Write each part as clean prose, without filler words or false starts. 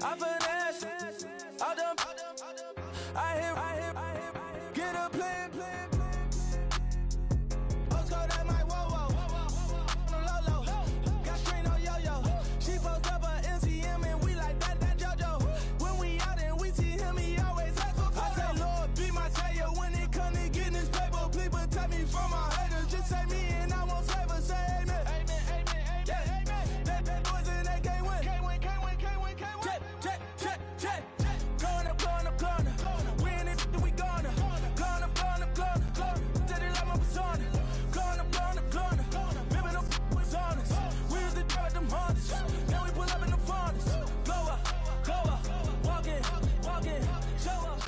I finesse, I done, I hit, get a plan. Postcode at my whoa, low, got strain on yo-yo. She post up a MCM and we like that JoJo. When we out and we see him, he always has for photo. I say, Lord, be my savior when it come to getting this paper. Please protect me from my haters. Just say me and I won't save her. Say amen. That boys in that game win. Going up. We in it, we gonna. Going up. Steady like my persona. Going up. Ripping up was honest. We used to drive them Hondas. Now we pull up in the Fondas. Go up. Walk in. Show up.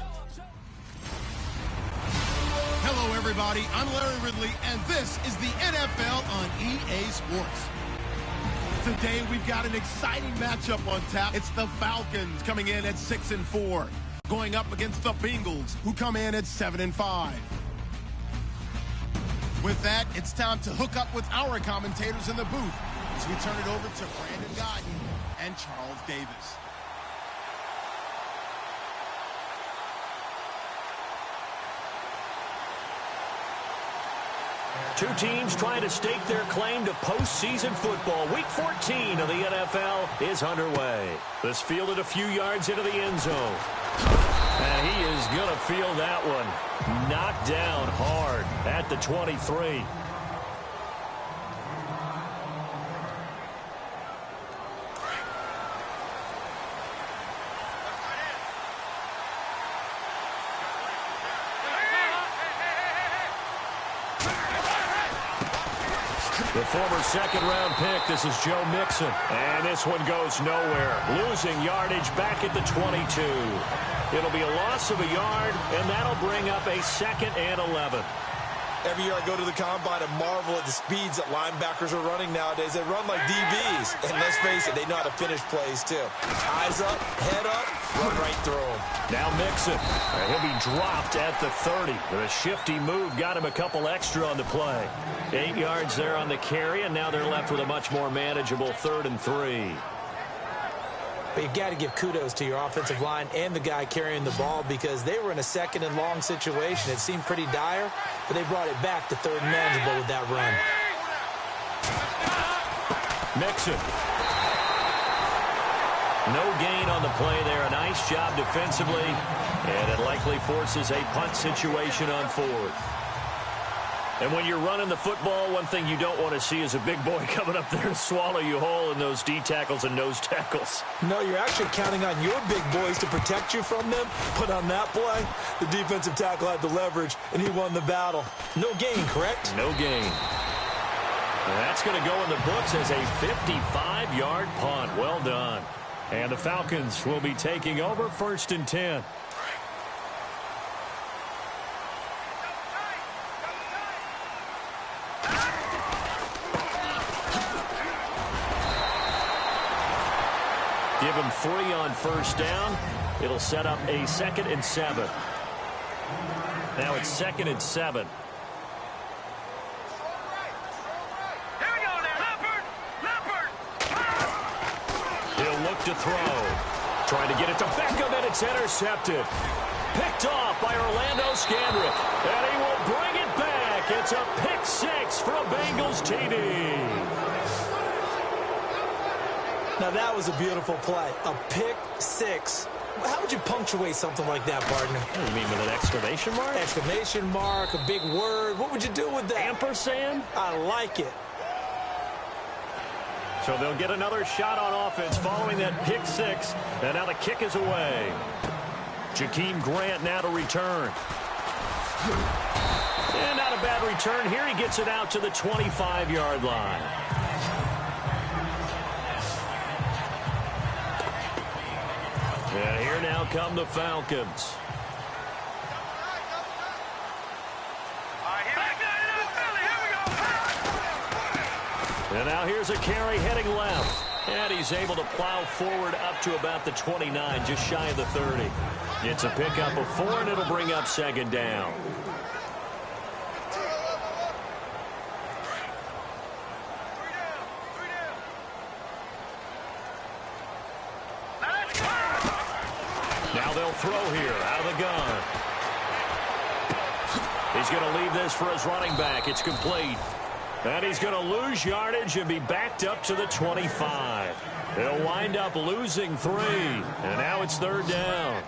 Hello, everybody. I'm Larry Ridley, and this is the NFL on EA Sports. Today, we've got an exciting matchup on tap. It's the Falcons coming in at 6-4, going up against the Bengals, who come in at 7-5. With that, it's time to hook up with our commentators in the booth as we turn it over to Brandon Godden and Charles Davis. Two teams trying to stake their claim to postseason football. Week 14 of the NFL is underway. This fielded a few yards into the end zone. And he is going to feel that one. Knocked down hard at the 23. The former second-round pick, this is Joe Mixon. And this one goes nowhere. Losing yardage back at the 22. It'll be a loss of a yard, and that'll bring up a 2nd and 11. Every year I go to the combine and marvel at the speeds that linebackers are running nowadays. They run like DBs. And let's face it, they know how to finish plays, too. Eyes up, head up, run right through them. Now Mixon. He'll be dropped at the 30. The shifty move got him a couple extra on the play. 8 yards there on the carry, and now they're left with a much more manageable 3rd and 3. But you've got to give kudos to your offensive line and the guy carrying the ball because they were in a 2nd and long situation. It seemed pretty dire, but they brought it back to 3rd and manageable with that run. Mixon. No gain on the play there. A nice job defensively, and it likely forces a punt situation on 4th. And when you're running the football, one thing you don't want to see is a big boy coming up there to swallow you whole in those D tackles and nose tackles. No, you're actually counting on your big boys to protect you from them. But on that play, the defensive tackle had the leverage, and he won the battle. No gain, correct? No gain. And that's going to go in the books as a 55-yard punt. Well done. And the Falcons will be taking over 1st and 10. Give him 3 on 1st down. It'll set up a 2nd and 7. Now it's 2nd and 7. Here we go now. Leopard. He'll look to throw. Trying to get it to Beckham, and it's intercepted. Picked off by Orlando Scandrick. And he will bring it back. It's a pick 6 for a Bengals TD. Now, that was a beautiful play. A pick 6. How would you punctuate something like that, partner? What do you mean, with an exclamation mark? Exclamation mark, a big word. What would you do with that? Ampersand? I like it. So they'll get another shot on offense following that pick 6. And now the kick is away. Jakeem Grant now to return. And not a bad return here. He gets it out to the 25-yard line. And here now come the Falcons. And now here's a carry heading left. And he's able to plow forward up to about the 29, just shy of the 30. It's a pickup of 4, and it'll bring up 2nd down. Now they'll throw here out of the gun. He's going to leave this for his running back. It's complete. And he's going to lose yardage and be backed up to the 25. He'll wind up losing 3. And now it's 3rd down.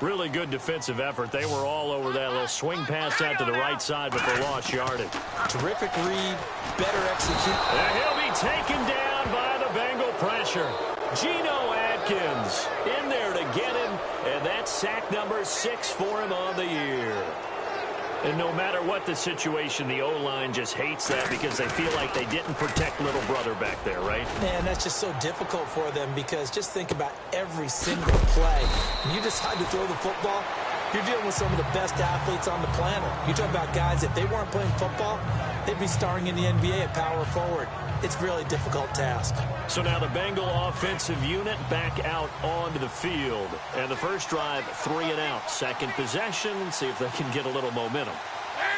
Really good defensive effort. They were all over that little swing pass out to the right side, but they lost yardage. Terrific read, better execute. And he'll be taken down by the Bengal pressure. Geno Atkins in there to get him, and that's sack number 6 for him on the year. And no matter what the situation, the O-line just hates that because they feel like they didn't protect little brother back there, right? Man, that's just so difficult for them because just think about every single play. When you decide to throw the football, you're dealing with some of the best athletes on the planet. You talk about guys, if they weren't playing football, they'd be starring in the NBA at power forward. It's a really difficult task. So now the Bengal offensive unit back out onto the field. And the first drive, 3 and out. Second possession, see if they can get a little momentum.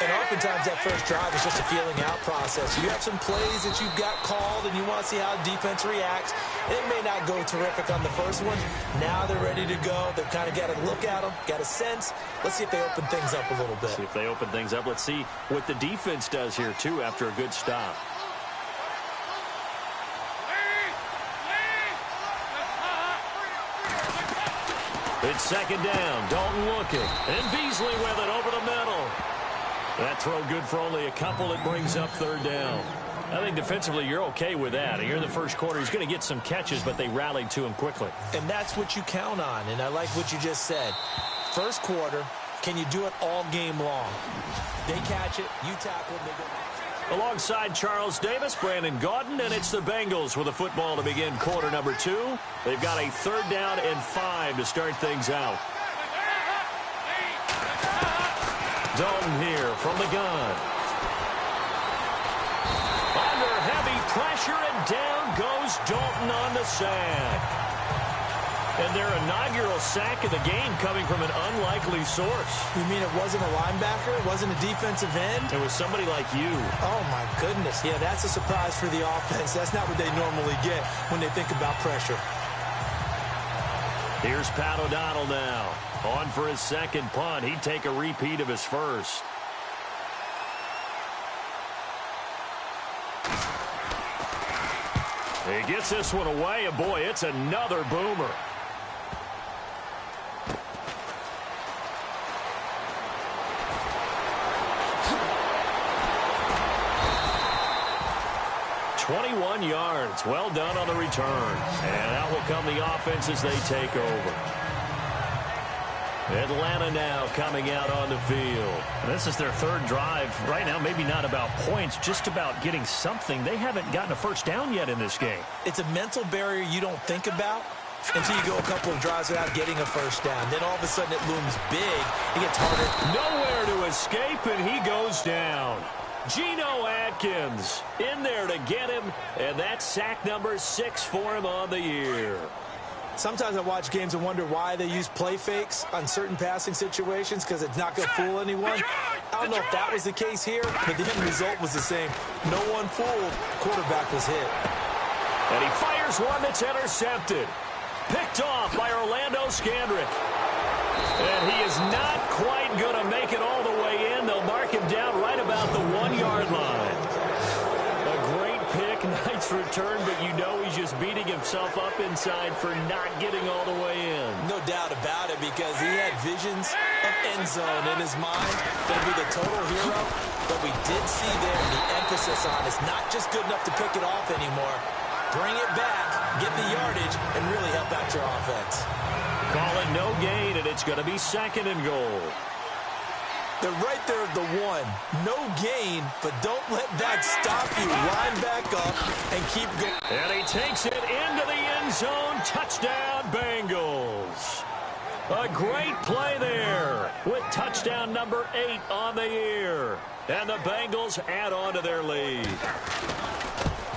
And oftentimes that first drive is just a feeling out process. You have some plays that you've got called and you want to see how the defense reacts. It may not go terrific on the first one. Now they're ready to go. They've kind of got to look at them, got a sense. Let's see if they open things up a little bit. See if they open things up. Let's see what the defense does here, too, after a good stop. It's 2nd down. Dalton looking. And Beasley with it over the middle. That throw good for only a couple. It brings up 3rd down. I think defensively you're okay with that. Here in the first quarter, he's going to get some catches, but they rallied to him quickly. And that's what you count on. And I like what you just said. First quarter, can you do it all game long? They catch it, you tackle, they go. Alongside Charles Davis, Brandon Gaudin, and it's the Bengals with the football to begin quarter number 2. They've got a 3rd down and 5 to start things out. Dalton here from the gun. Under heavy pressure, and down goes Dalton on the sack. And their inaugural sack of the game coming from an unlikely source. You mean it wasn't a linebacker? It wasn't a defensive end? It was somebody like you. Oh, my goodness. Yeah, that's a surprise for the offense. That's not what they normally get when they think about pressure. Here's Pat O'Donnell now. On for his second punt. He'd take a repeat of his first. He gets this one away, and boy, it's another boomer. ...21 yards. Well done on the return. And out will come the offense as they take over. Atlanta now coming out on the field. This is their 3rd drive. Right now, maybe not about points, just about getting something. They haven't gotten a first down yet in this game. It's a mental barrier you don't think about until you go a couple of drives without getting a first down. Then all of a sudden it looms big. It gets harder. Nowhere to escape, and he goes down. Geno Atkins in there to get him, and that's sack number 6 for him on the year. Sometimes I watch games and wonder why they use play fakes on certain passing situations because it's not going to fool anyone. I don't know if that was the case here, but the end result was the same. No one fooled. Quarterback was hit. And he fires one that's intercepted. Picked off by Orlando Scandrick. And he is not quite going to make it all the way in. They'll mark him down right about the 1-yard line. A great pick, nice return, but you know he's just beating himself up inside for not getting all the way in. No doubt about it, because he had visions of end zone in his mind. Going to be the total hero. But we did see there the emphasis on it's not just good enough to pick it off anymore. Bring it back, get the yardage, and really help out your offense. Call it no gain, and it's going to be 2nd and goal. They're right there at the 1. No gain, but don't let that stop you. Line back up and keep going. And he takes it into the end zone. Touchdown, Bengals. A great play there with touchdown number 8 on the year. And the Bengals add on to their lead.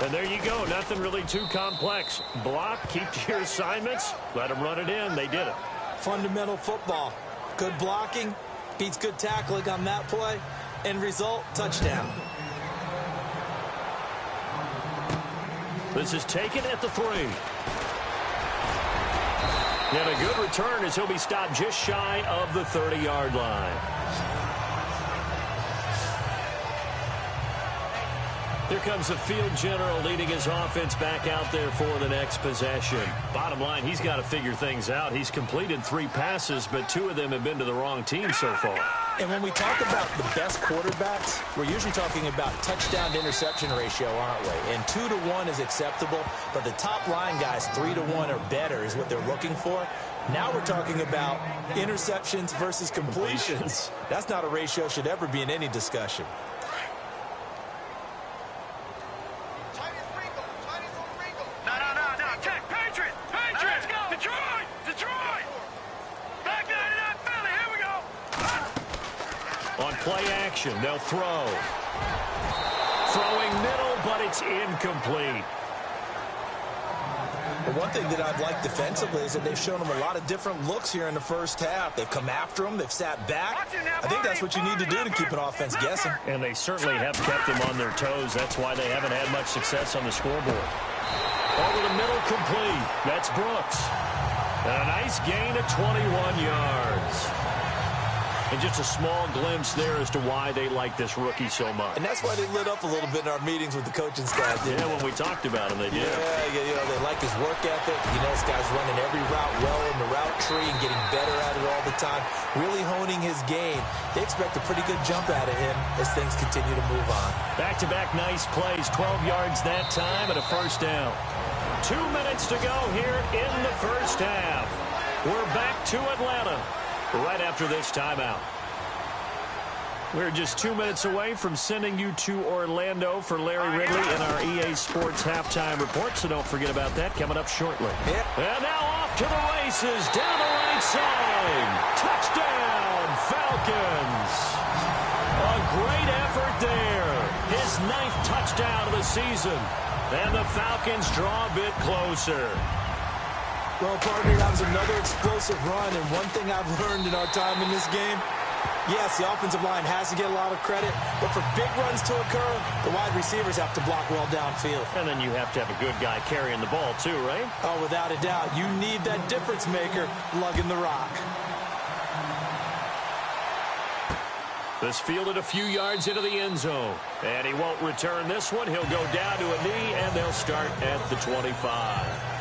And there you go. Nothing really too complex. Block, keep to your assignments, let them run it in. They did it. Fundamental football. Good blocking beats good tackling on that play. End result, touchdown. This is taken at the 3. And a good return as he'll be stopped just shy of the 30-yard line. Here comes the field general leading his offense back out there for the next possession. Bottom line, he's got to figure things out. He's completed 3 passes, but 2 of them have been to the wrong team so far. And when we talk about the best quarterbacks, we're usually talking about touchdown-to-interception ratio, aren't we? And 2 to 1 is acceptable, but the top line guys, 3 to 1 or better is what they're looking for. Now we're talking about interceptions versus completions. That's not a ratio should ever be in any discussion. Play action, they'll throw. Throwing middle, but it's incomplete. But one thing that I've liked defensively is that they've shown them a lot of different looks here in the first half. They've come after them, they've sat back. I think that's what you need to do to keep an offense guessing. And they certainly have kept them on their toes. That's why they haven't had much success on the scoreboard. Over the middle, complete. That's Brooks. And a nice gain of 21 yards. And just a small glimpse there as to why they like this rookie so much. And that's why they lit up a little bit in our meetings with the coaching staff, didn't they? When we talked about him, they did. Yeah, you know, they like his work ethic. You know, this guy's running every route well in the route tree and getting better at it all the time, really honing his game. They expect a pretty good jump out of him as things continue to move on. Back-to-back nice plays, 12 yards that time and a first down. 2 minutes to go here in the first half. We're back to Atlanta right after this timeout. We're just 2 minutes away from sending you to Orlando for Larry Ridley and our EA Sports halftime report, so don't forget about that coming up shortly. Yeah. And now off to the races, down the right side. Touchdown, Falcons. A great effort there. His 9th touchdown of the season. And the Falcons draw a bit closer. Well, partner, that was another explosive run, and one thing I've learned in our time in this game, yes, the offensive line has to get a lot of credit, but for big runs to occur, the wide receivers have to block well downfield. And then you have to have a good guy carrying the ball too, right? Oh, without a doubt. You need that difference maker lugging the rock. This fielded a few yards into the end zone. And he won't return this one. He'll go down to a knee, and they'll start at the 25.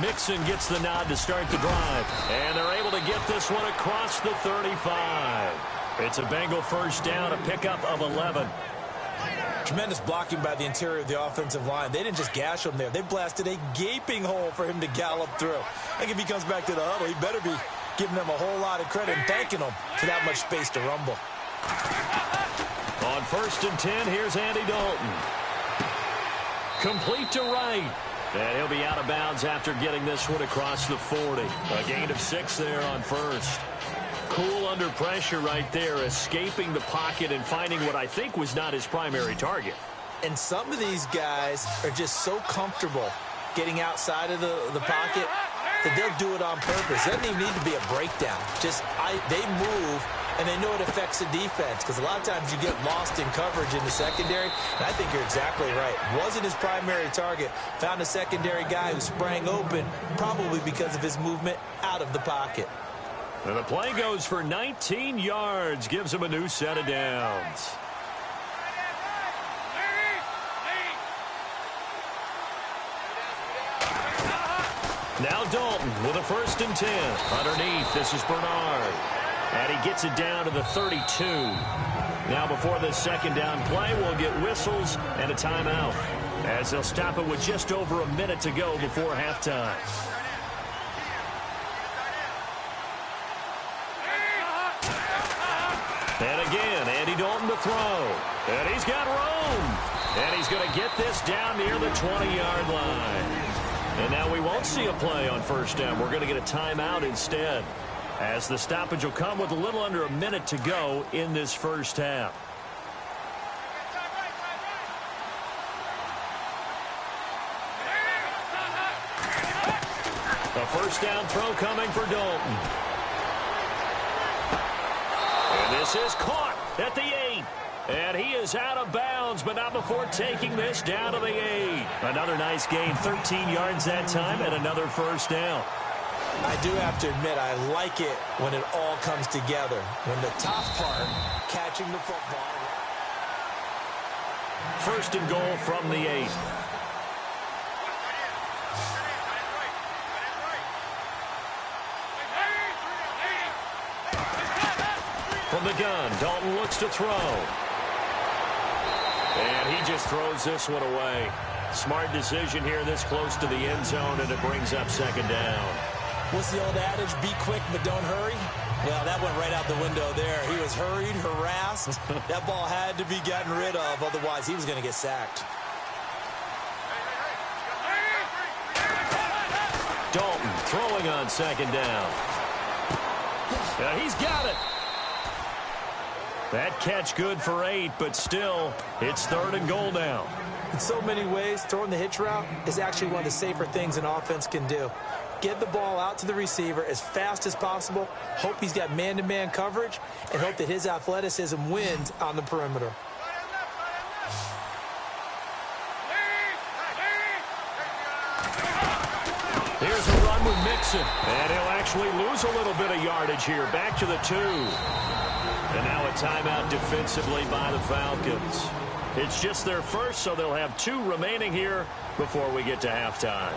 Mixon gets the nod to start the drive. And they're able to get this one across the 35. It's a Bengal first down, a pickup of 11. Tremendous blocking by the interior of the offensive line. They didn't just gash him there. They blasted a gaping hole for him to gallop through. I think if he comes back to the huddle, he better be giving them a whole lot of credit and thanking them for that much space to rumble. On 1st and 10, here's Andy Dalton. Complete to right. And he'll be out of bounds after getting this one across the 40. A gain of 6 there on first. Cool under pressure right there, escaping the pocket and finding what I think was not his primary target. And some of these guys are just so comfortable getting outside of the pocket that they'll do it on purpose. It doesn't even need to be a breakdown. They move, and they know it affects the defense, because a lot of times you get lost in coverage in the secondary, and I think you're exactly right. Wasn't his primary target. Found a secondary guy who sprang open, probably because of his movement out of the pocket. And the play goes for 19 yards, gives him a new set of downs. Now Dalton with a 1st and 10. Underneath, this is Bernard. And he gets it down to the 32. Now before this second down play, we'll get whistles and a timeout, as they'll stop it with just over a minute to go before halftime. And again, Andy Dalton to throw. And he's got room. And he's going to get this down near the 20-yard line. And now we won't see a play on first down. We're going to get a timeout instead, as the stoppage will come with a little under a minute to go in this first half. A first down throw coming for Dalton. And this is caught. at the 8. And he is out of bounds, but not before taking this down to the 8. Another nice gain, 13 yards that time, and another first down. I do have to admit, I like it when it all comes together. When the top part, catching the football. First and goal from the 8. From the gun, Dalton looks to throw. And he just throws this one away. Smart decision here this close to the end zone, and it brings up second down. What's the old adage? Be quick, but don't hurry. Well, that went right out the window there. He was hurried, harassed. That ball had to be gotten rid of, otherwise he was going to get sacked. Dalton throwing on second down. Yeah, he's got it. That catch good for 8, but still, it's third and goal now. In so many ways, throwing the hitch route is actually one of the safer things an offense can do. Get the ball out to the receiver as fast as possible, hope he's got man-to-man coverage, and hope that his athleticism wins on the perimeter. Here's a run with Mixon, and he'll actually lose a little bit of yardage here. Back to the 2. And now a timeout defensively by the Falcons. It's just their first, so they'll have 2 remaining here before we get to halftime.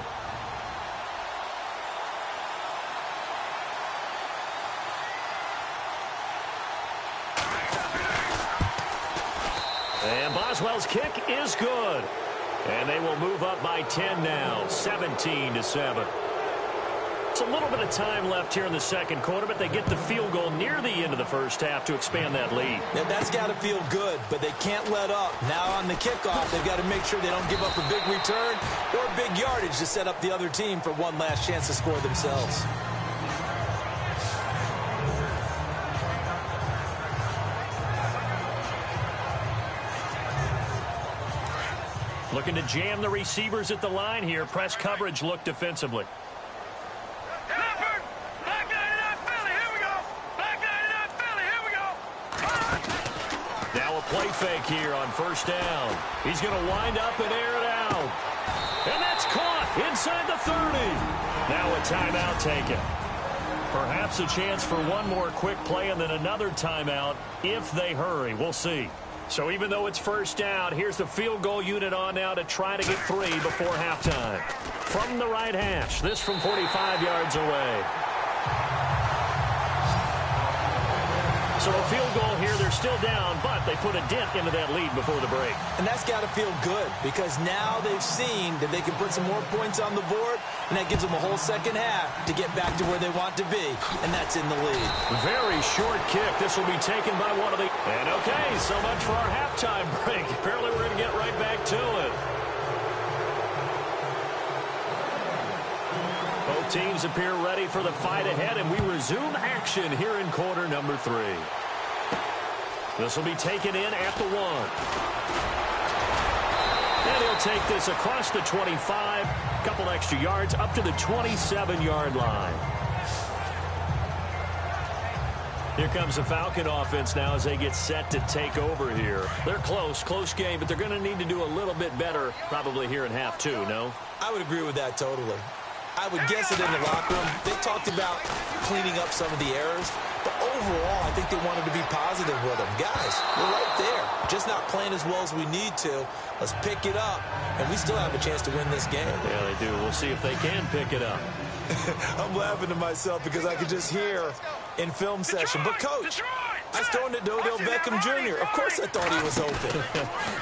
And Boswell's kick is good. And they will move up by 10 now, 17-7. It's a little bit of time left here in the second quarter, but they get the field goal near the end of the first half to expand that lead. Yeah, that's got to feel good, but they can't let up. Now on the kickoff, they've got to make sure they don't give up a big return or big yardage to set up the other team for one last chance to score themselves. Looking to jam the receivers at the line here. Press coverage look defensively. Now a play fake here on first down. He's going to wind up and air it out. And that's caught inside the 30. Now a timeout taken. Perhaps a chance for one more quick play and then another timeout if they hurry. We'll see. So even though it's first down, here's the field goal unit on now to try to get 3 before halftime. From the right hash, this from 45 yards away. So a field goal here, they're still down, but they put a dent into that lead before the break. And that's got to feel good because now they've seen that they can put some more points on the board, and that gives them a whole second half to get back to where they want to be, and that's in the lead. Very short kick. This will be taken by one of the... And okay, so much for our halftime break. Apparently we're going to get right back to it. Both teams appear ready for the fight ahead, and we resume action here in quarter number 3. This will be taken in at the 1. And he'll take this across the 25, couple extra yards up to the 27-yard line. Here comes the Falcon offense now as they get set to take over here. They're close game, but they're going to need to do a little bit better probably here in half 2, no? I would agree with that totally. I would guess it in the locker room. They talked about cleaning up some of the errors, but overall, I think they wanted to be positive with them. Guys, we're right there. Just not playing as well as we need to. Let's pick it up, and we still have a chance to win this game. Yeah, they do. We'll see if they can pick it up. I'm laughing to myself because I could just hear in film session. But, Coach, I was throwing it to Odell Beckham Jr. Of course I thought he was open.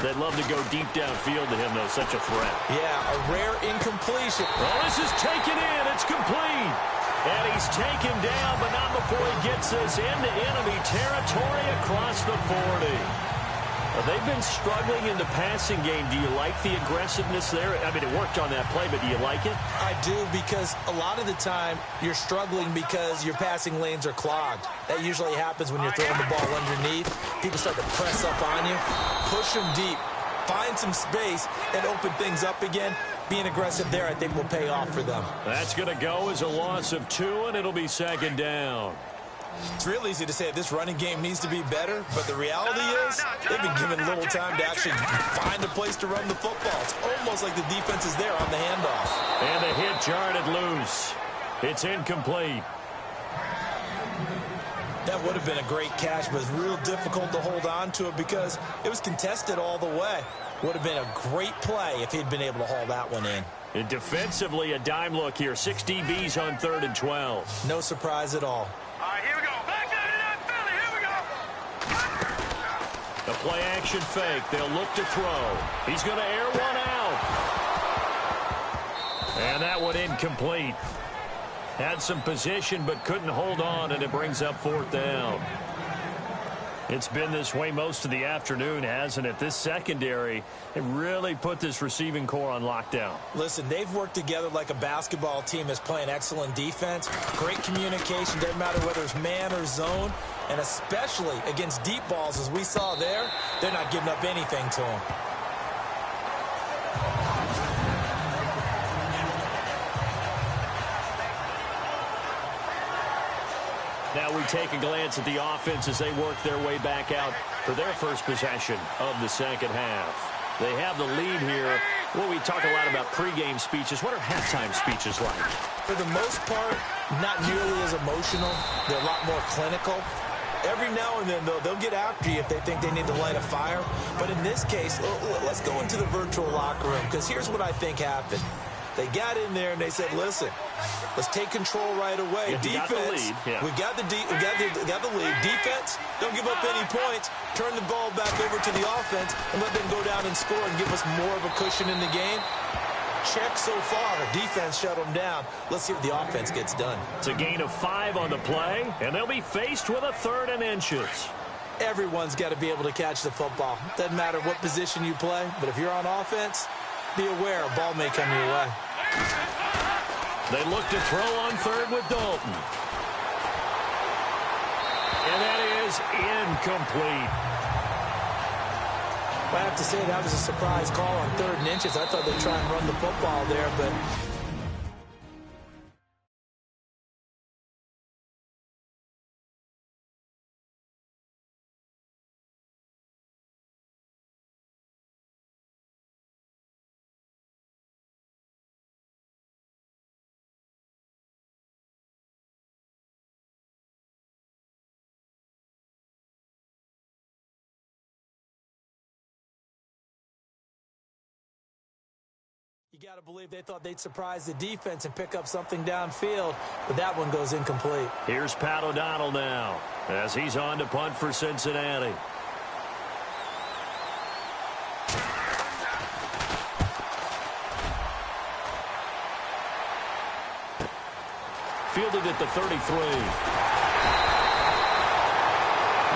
They'd love to go deep downfield to him, though. Such a threat. Yeah, a rare incompletion. Well, this is taken in. It's complete. And he's taken down, but not before he gets this into enemy territory across the 40. They've been struggling in the passing game. Do you like the aggressiveness there? I mean, it worked on that play, but do you like it? I do, because a lot of the time you're struggling because your passing lanes are clogged. That usually happens when you're throwing the ball underneath. People start to press up on you. Push them deep. Find some space and open things up again. Being aggressive there, I think, will pay off for them. That's going to go as a loss of 2, and it'll be second down. It's real easy to say this running game needs to be better, but the reality is they've been given little time to actually find a place to run the football. It's almost like the defense is there on the handoff. And the hit jarred it loose. It's incomplete. That would have been a great catch, but it's real difficult to hold on to it because it was contested all the way. Would have been a great play if he'd been able to haul that one in. And defensively, a dime look here. 6 DBs on 3rd and 12. No surprise at all. All right, here we go. Back down to that Philly. Here we go. The play action fake. They'll look to throw. He's going to air one out. And that one incomplete. Had some position but couldn't hold on, and it brings up 4th down. It's been this way most of the afternoon, hasn't it? This secondary, it really put this receiving core on lockdown. Listen, they've worked together like a basketball team that's playing excellent defense. Great communication, doesn't matter whether it's man or zone. And especially against deep balls, as we saw there, they're not giving up anything to them. Now we take a glance at the offense as they work their way back out for their first possession of the second half. They have the lead here. Well, we talk a lot about pregame speeches. What are halftime speeches like? For the most part, not nearly as emotional. They're a lot more clinical. Every now and then, though, they'll get after you if they think they need to light a fire. But in this case, let's go into the virtual locker room, because here's what I think happened. They got in there and they said, listen, let's take control right away. Yeah, defense, we got the lead. Defense, don't give up any points. Turn the ball back over to the offense and let them go down and score and give us more of a cushion in the game. Check so far. Defense shut them down. Let's see what the offense gets done. It's a gain of 5 on the play, and they'll be faced with a 3rd and inches. Everyone's got to be able to catch the football. Doesn't matter what position you play, but if you're on offense, be aware a ball may come your way. They look to throw on 3rd with Dalton. And that is incomplete. I have to say that was a surprise call on 3rd and inches. I thought they'd try and run the football there, but you got to believe they thought they'd surprise the defense and pick up something downfield, but that one goes incomplete. Here's Pat O'Donnell now as he's on to punt for Cincinnati. Fielded at the 33.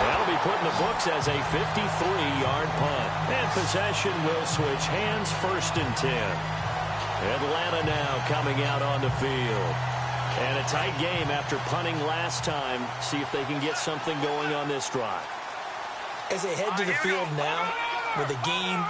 That'll be put in the books as a 53-yard punt. And possession will switch hands, 1st and 10. Atlanta now coming out on the field. And a tight game after punting last time. See if they can get something going on this drive. As they head to the field now, with the game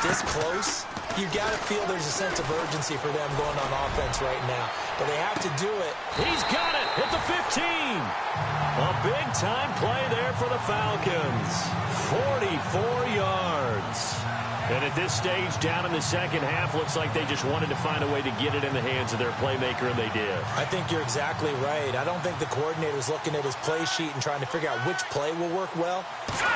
this close, you've got to feel there's a sense of urgency for them going on offense right now. But they have to do it. He's got it at the 15. A big-time play there for the Falcons. 44 yards. And at this stage, down in the second half, looks like they just wanted to find a way to get it in the hands of their playmaker, and they did. I think you're exactly right. I don't think the coordinator's looking at his play sheet and trying to figure out which play will work well.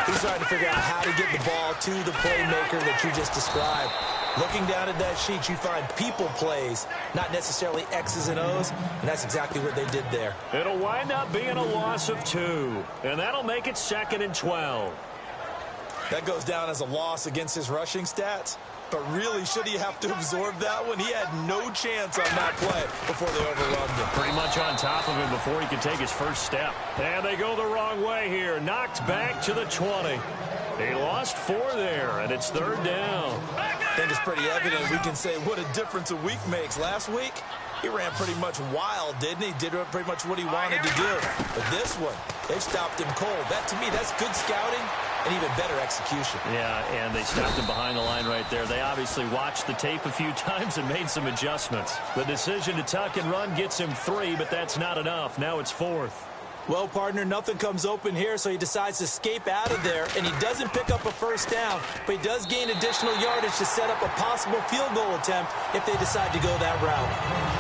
He's trying to figure out how to get the ball to the playmaker that you just described. Looking down at that sheet, you find people plays, not necessarily X's and O's, and that's exactly what they did there. It'll wind up being a loss of 2, and that'll make it 2nd and 12. That goes down as a loss against his rushing stats. But really, should he have to absorb that one? He had no chance on that play before they overwhelmed him. Pretty much on top of him before he could take his first step. And they go the wrong way here. Knocked back to the 20. He lost 4 there, and it's 3rd down. I think it's pretty evident we can say what a difference a week makes. Last week, he ran pretty much wild, didn't he? Did pretty much what he wanted to do. But this one, they stopped him cold. That, to me, that's good scouting and even better execution. Yeah, and they stopped him behind the line right there. They obviously watched the tape a few times and made some adjustments. The decision to tuck and run gets him 3, but that's not enough. Now it's 4th. Well, partner, nothing comes open here, so he decides to escape out of there, and he doesn't pick up a first down, but he does gain additional yardage to set up a possible field goal attempt if they decide to go that route.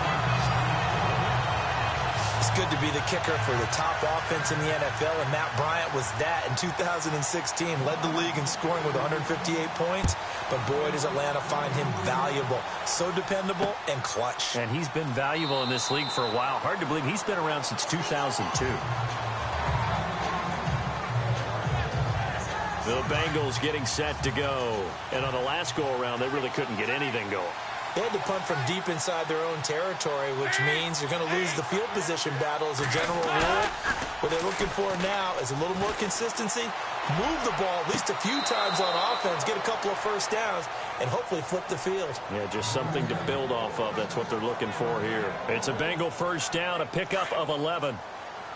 It's good to be the kicker for the top offense in the NFL, and Matt Bryant was that in 2016. Led the league in scoring with 158 points, but boy, does Atlanta find him valuable. So dependable and clutch. And he's been valuable in this league for a while. Hard to believe he's been around since 2002. The Bengals getting set to go. And on the last go-around, they really couldn't get anything going. They had to punt from deep inside their own territory, which means you're going to lose the field position battle as a general rule. What they're looking for now is a little more consistency, move the ball at least a few times on offense, get a couple of first downs, and hopefully flip the field. Yeah, just something to build off of. That's what they're looking for here. It's a Bengal first down, a pickup of 11.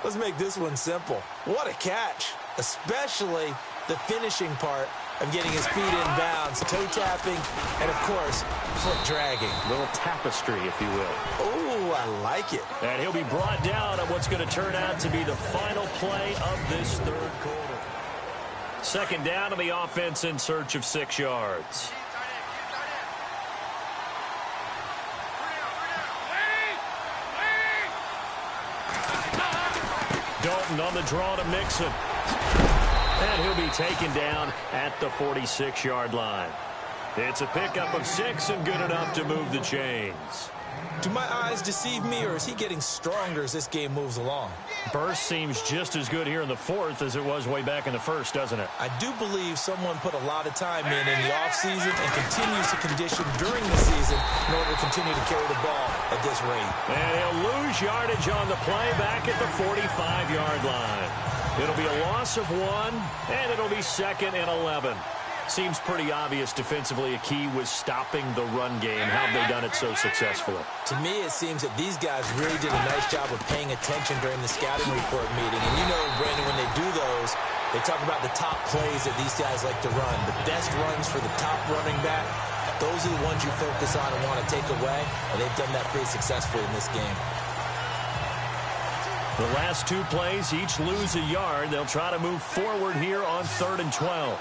Let's make this one simple. What a catch, especially the finishing part of getting his feet in bounds, toe tapping, and of course, foot dragging. Little tapestry, if you will. Oh, I like it. And he'll be brought down on what's going to turn out to be the final play of this third quarter. Second down on the offense in search of 6 yards. Dalton on the draw to Mixon. And he'll be taken down at the 46-yard line. It's a pickup of 6 and good enough to move the chains. Do my eyes deceive me, or is he getting stronger as this game moves along? Burst seems just as good here in the fourth as it was way back in the first, doesn't it? I do believe someone put a lot of time in the offseason and continues to condition during the season in order to continue to carry the ball at this rate. And he'll lose yardage on the play back at the 45-yard line. It'll be a loss of 1, and it'll be 2nd and 11. Seems pretty obvious defensively a key was stopping the run game. How have they done it so successfully? To me, it seems that these guys really did a nice job of paying attention during the scouting report meeting. And you know, Brandon, when they do those, they talk about the top plays that these guys like to run. The best runs for the top running back, those are the ones you focus on and want to take away. And they've done that pretty successfully in this game. The last 2 plays, each lose a yard. They'll try to move forward here on 3rd and 12.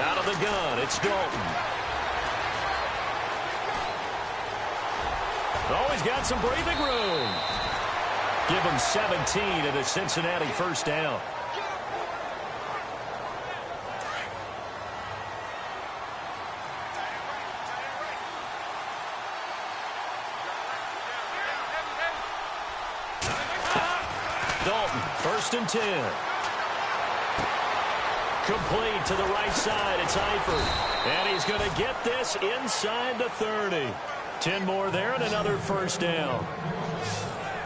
Out of the gun, it's Dalton. Oh, he's got some breathing room. Give him 17 at a Cincinnati first down. Dalton, 1st and 10. Complete to the right side. It's Eifert. And he's going to get this inside the 30. 10 more there and another first down.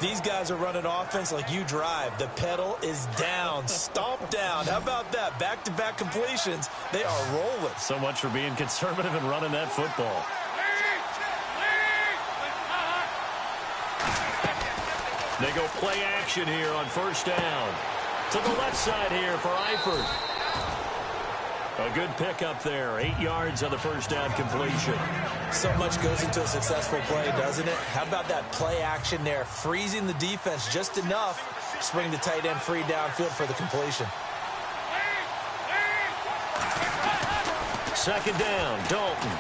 These guys are running offense like you drive. The pedal is down, stomp down. How about that? Back-to-back completions. They are rolling. So much for being conservative and running that football. They go play action here on first down. To the left side here for Eifert. A good pickup there. 8 yards on the first down completion. So much goes into a successful play, doesn't it? How about that play action there? Freezing the defense just enough to bring the tight end free downfield for the completion. 2nd down, Dalton.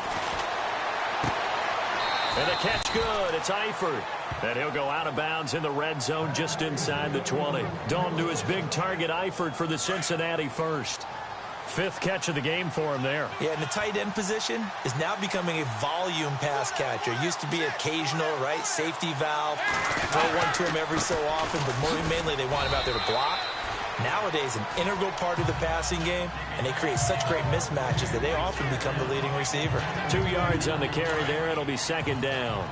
And the catch good. It's Eifert. And he'll go out of bounds in the red zone just inside the 20. Dalton to his big target, Eifert, for the Cincinnati first. 5th catch of the game for him there. Yeah, and the tight end position is now becoming a volume pass catcher. Used to be occasional, right? Safety valve. Throw one to him every so often, but more mainly they want him out there to block. Nowadays, an integral part of the passing game, and they create such great mismatches that they often become the leading receiver. 2 yards on the carry there. It'll be 2nd down.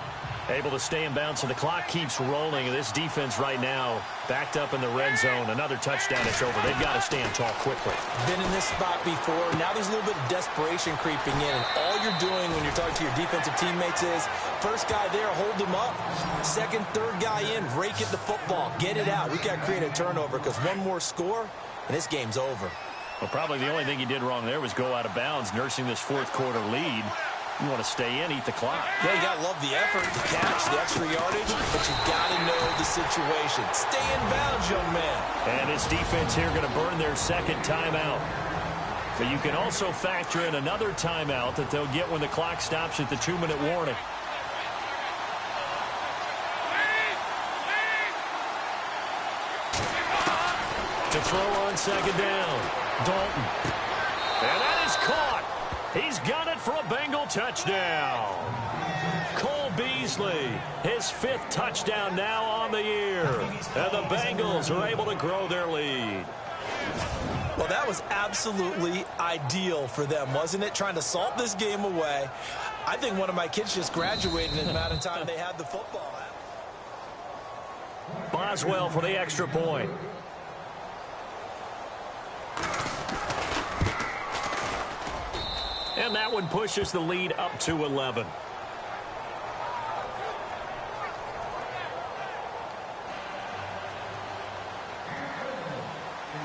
Able to stay in bounds, so the clock keeps rolling. And this defense right now backed up in the red zone. Another touchdown, it's over. They've got to stand tall quickly. Been in this spot before. Now there's a little bit of desperation creeping in. And all you're doing when you're talking to your defensive teammates is, first guy there, hold him up. 2nd, 3rd guy in, rake it the football. Get it out. We've got to create a turnover because one more score, and this game's over. Well, probably the only thing he did wrong there was go out of bounds, nursing this 4th quarter lead. You want to stay in, eat the clock. Yeah, you got to love the effort, the catch, the extra yardage, but you got to know the situation. Stay in bounds, young man. And his defense here going to burn their second timeout. But you can also factor in another timeout that they'll get when the clock stops at the 2-minute warning. To throw on second down, Dalton. And that is caught. He's got it for a Bengal touchdown. Cole Beasley, his 5th touchdown now on the year. And the Bengals are able to grow their lead. Well, that was absolutely ideal for them, wasn't it? Trying to salt this game away. I think one of my kids just graduated in the amount of time they had the football. Boswell for the extra point. And that one pushes the lead up to 11.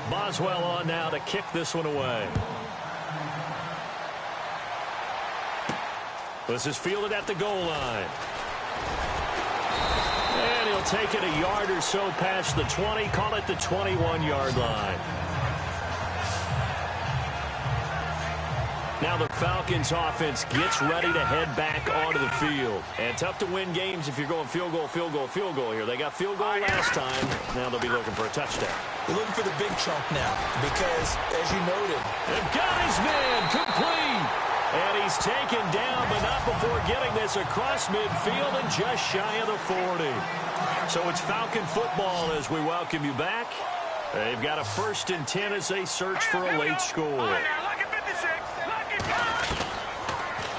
Boswell on now to kick this one away. This is fielded at the goal line. And he'll take it a yard or so past the 20, call it the 21-yard line. Now the Falcons offense gets ready to head back onto the field. And tough to win games if you're going field goal, field goal, field goal here. They got field goal last time. Now they'll be looking for a touchdown. They're looking for the big chunk now because, as you noted, they've got his man complete. And he's taken down, but not before getting this across midfield and just shy of the 40. So it's Falcon football as we welcome you back. They've got a 1st and 10 as they search for a late score.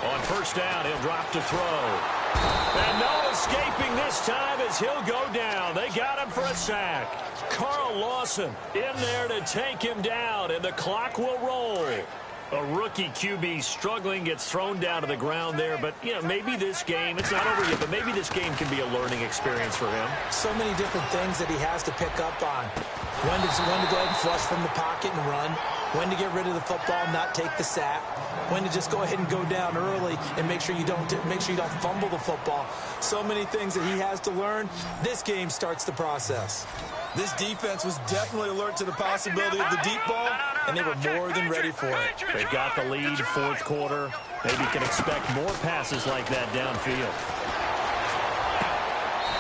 On 1st down, he'll drop to throw. And no escaping this time as he'll go down. They got him for a sack. Carl Lawson in there to take him down, and the clock will roll. A rookie QB struggling, gets thrown down to the ground there. But, you know, maybe this game, it's not over yet, but maybe this game can be a learning experience for him. So many different things that he has to pick up on. When to go ahead and flush from the pocket and run. When to get rid of the football and not take the sack. When to just go ahead and go down early and make sure you don't fumble the football. So many things that he has to learn. This game starts the process. This defense was definitely alert to the possibility of the deep ball, and they were more than ready for it. They've got the lead, 4th quarter. Maybe can expect more passes like that downfield.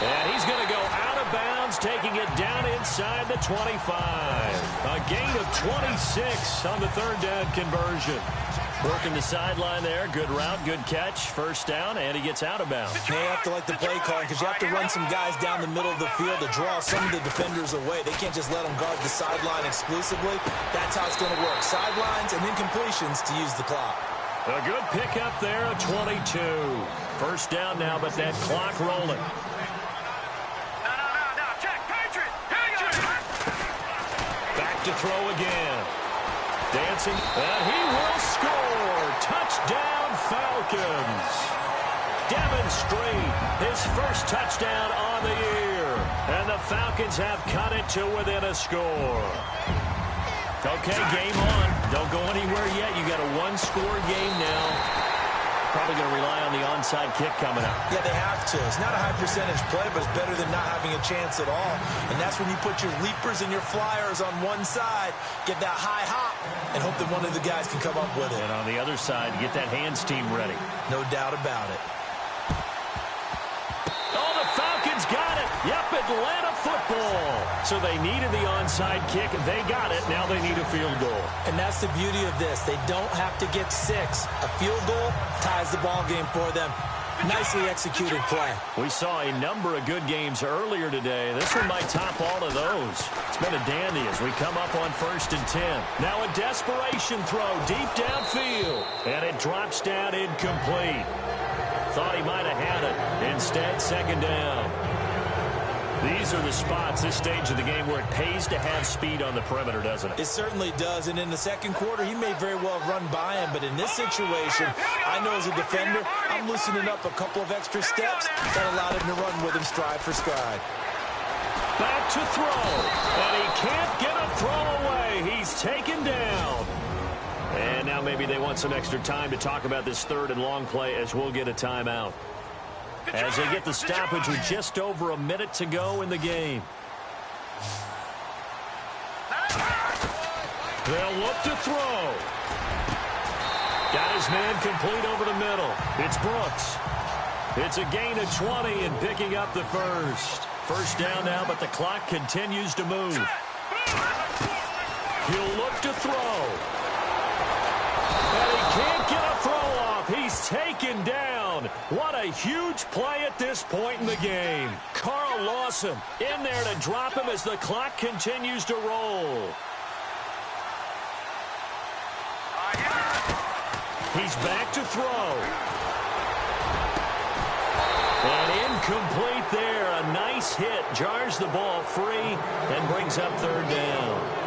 And he's going to go out of bounds, taking it down inside the 25. A gain of 26 on the 3rd down conversion. Working the sideline there. Good route, good catch. 1st down, and he gets out of bounds. You have to like the play calling because you have to run some guys down the middle of the field to draw some of the defenders away. They can't just let them guard the sideline exclusively. That's how it's going to work. Sidelines and then completions to use the clock. A good pickup there, a 22. 1st down now, but that clock rolling. Back to throw again. Dancing, and he will score. Touchdown, Falcons. Demonstrate his 1st touchdown on the year. And the Falcons have cut it to within a score. Okay, game on. Don't go anywhere yet. You got a 1-score game now. Probably going to rely on the onside kick coming up. Yeah, they have to. It's not a high percentage play, but it's better than not having a chance at all. And that's when you put your leapers and your flyers on one side, get that high hop, and hope that one of the guys can come up with it. And on the other side, get that hands team ready. No doubt about it. Oh, the Falcons got it. Yep, Atlanta football. So they needed the onside kick. They got it. Now they need a field goal. And that's the beauty of this. They don't have to get 6. A field goal ties the ball game for them. Nicely executed play. We saw a number of good games earlier today. This one might top all of those. It's been a dandy as we come up on 1st and 10. Now a desperation throw deep downfield. And it drops down incomplete. Thought he might have had it. Instead, 2nd down. These are the spots, this stage of the game, where it pays to have speed on the perimeter, doesn't it? It certainly does. And in the 2nd quarter, he may very well have run by him. But in this situation, I know as a defender, I'm loosening up a couple of extra steps that allowed him to run with him stride for stride. Back to throw. And he can't get a throw away. He's taken down. And now maybe maybe they want some extra time to talk about this third and long play as we'll get a timeout. As they get the stoppage with just over a minute to go in the game. They'll look to throw. Got his man complete over the middle. It's Brooks. It's a gain of 20 and picking up the first. First down now, but the clock continues to move. He'll look to throw. And he can't get a throw off. He's taken down. What a huge play at this point in the game. Carl Lawson in there to drop him as the clock continues to roll. He's back to throw. And incomplete there. A nice hit. Jars the ball free and brings up third down.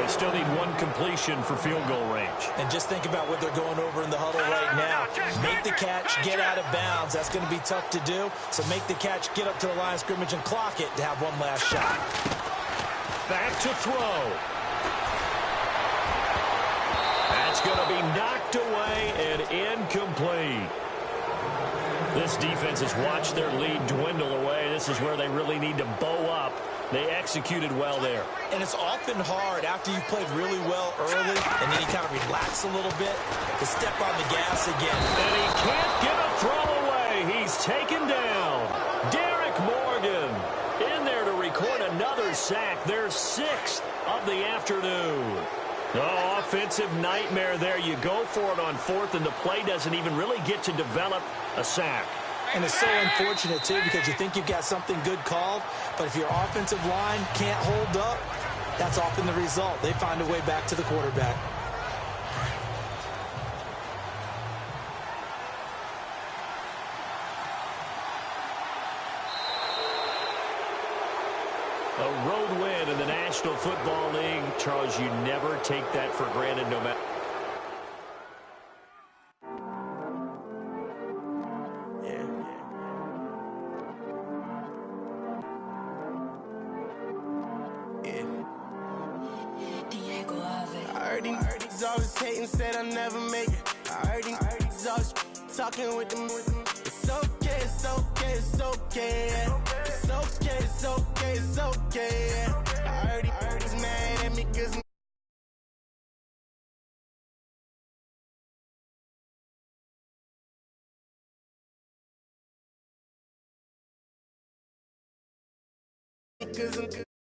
They still need one completion for field goal range. And just think about what they're going over in the huddle right now. Make the catch, get out of bounds. That's going to be tough to do. So make the catch, get up to the line of scrimmage, and clock it to have one last shot. Back to throw. That's going to be knocked away and incomplete. This defense has watched their lead dwindle away. This is where they really need to bow up. They executed well there. And it's often hard after you've played really well early and then you kind of relax a little bit to step on the gas again. And he can't get a throw away. He's taken down. Derek Morgan in there to record another sack. Their sixth of the afternoon. Oh, offensive nightmare there. You go for it on fourth, and the play doesn't even really get to develop a sack. And it's so unfortunate, too, because you think you've got something good called, but if your offensive line can't hold up, that's often the result. They find a way back to the quarterback. A road win in the National Football League. Charles, you never take that for granted no matter. I heard these always hating, said I never make it. I heard these always talking with them. It's okay, it's okay, it's okay. It's okay, it's okay, it's okay. I heard he's mad at me cause I'm